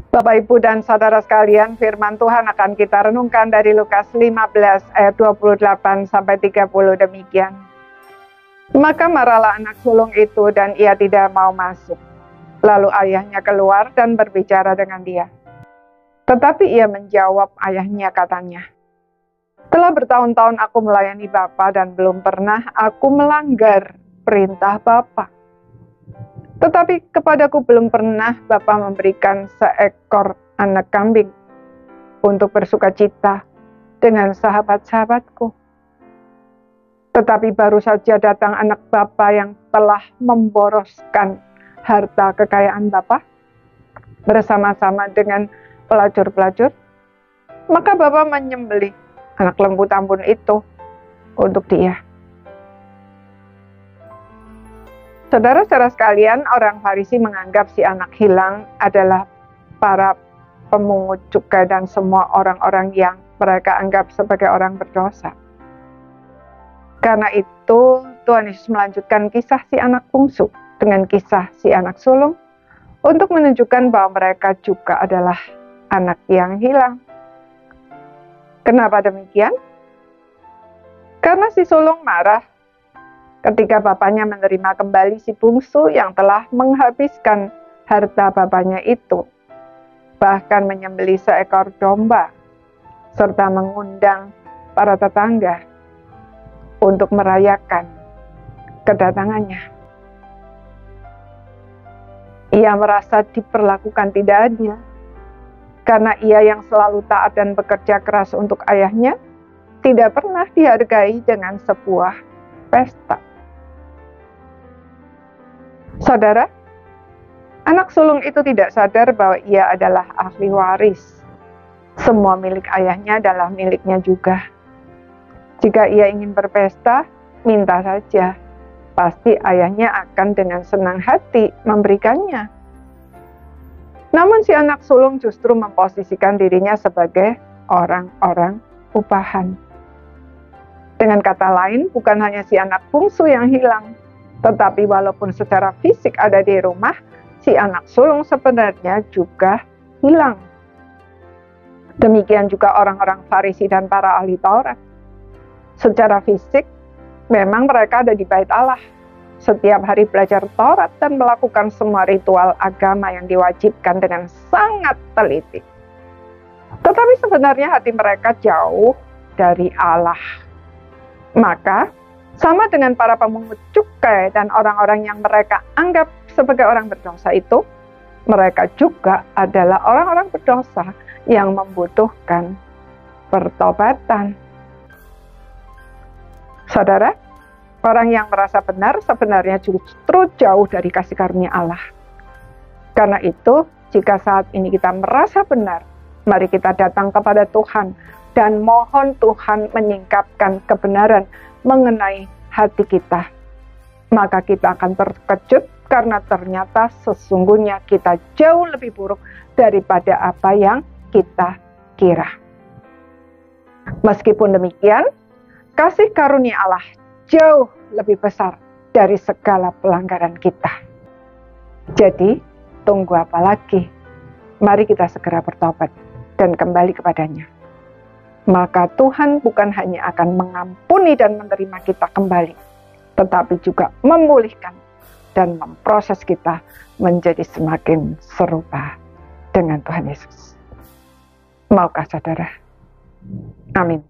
Bapak, Ibu, dan saudara sekalian, firman Tuhan akan kita renungkan dari Lukas 15 ayat 28 sampai 30 demikian. Maka marahlah anak sulung itu dan ia tidak mau masuk. Lalu ayahnya keluar dan berbicara dengan dia. Tetapi ia menjawab ayahnya, katanya, telah bertahun-tahun aku melayani Bapa dan belum pernah aku melanggar perintah Bapa. Tetapi kepadaku belum pernah Bapa memberikan seekor anak kambing untuk bersukacita dengan sahabat-sahabatku. Tetapi baru saja datang anak Bapa yang telah memboroskan harta kekayaan Bapa bersama-sama dengan pelacur-pelacur. Maka Bapa menyembelih anak lembu tambun itu untuk dia. Saudara-saudara sekalian, orang Farisi menganggap si anak hilang adalah para pemungut cukai dan semua orang-orang yang mereka anggap sebagai orang berdosa. Karena itu, Tuhan Yesus melanjutkan kisah si anak bungsu dengan kisah si anak sulung untuk menunjukkan bahwa mereka juga adalah anak yang hilang. Kenapa demikian? Karena si sulung marah ketika bapaknya menerima kembali si bungsu yang telah menghabiskan harta bapaknya itu, bahkan menyembelih seekor domba, serta mengundang para tetangga untuk merayakan kedatangannya. Ia merasa diperlakukan tidak adil, karena ia yang selalu taat dan bekerja keras untuk ayahnya, tidak pernah dihargai dengan sebuah pesta. Saudara, anak sulung itu tidak sadar bahwa ia adalah ahli waris. Semua milik ayahnya adalah miliknya juga. Jika ia ingin berpesta, minta saja. Pasti ayahnya akan dengan senang hati memberikannya. Namun si anak sulung justru memposisikan dirinya sebagai orang-orang upahan. Dengan kata lain, bukan hanya si anak bungsu yang hilang, tetapi walaupun secara fisik ada di rumah, si anak sulung sebenarnya juga hilang. Demikian juga orang-orang Farisi dan para ahli Taurat. Secara fisik, memang mereka ada di bait Allah. Setiap hari belajar Taurat dan melakukan semua ritual agama yang diwajibkan dengan sangat teliti. Tetapi sebenarnya hati mereka jauh dari Allah. Maka, sama dengan para pemungut cukai dan orang-orang yang mereka anggap sebagai orang berdosa itu, mereka juga adalah orang-orang berdosa yang membutuhkan pertobatan. Saudara, orang yang merasa benar sebenarnya justru jauh dari kasih karunia Allah. Karena itu, jika saat ini kita merasa benar, mari kita datang kepada Tuhan dan mohon Tuhan menyingkapkan kebenaran mengenai hati kita. Maka kita akan terkejut karena ternyata sesungguhnya kita jauh lebih buruk daripada apa yang kita kira. Meskipun demikian, kasih karunia Allah jauh lebih besar dari segala pelanggaran kita. Jadi, tunggu apa lagi? Mari kita segera bertobat dan kembali kepadanya. Maka Tuhan bukan hanya akan mengampuni dan menerima kita kembali, tetapi juga memulihkan dan memproses kita menjadi semakin serupa dengan Tuhan Yesus. Maukah saudara? Amin.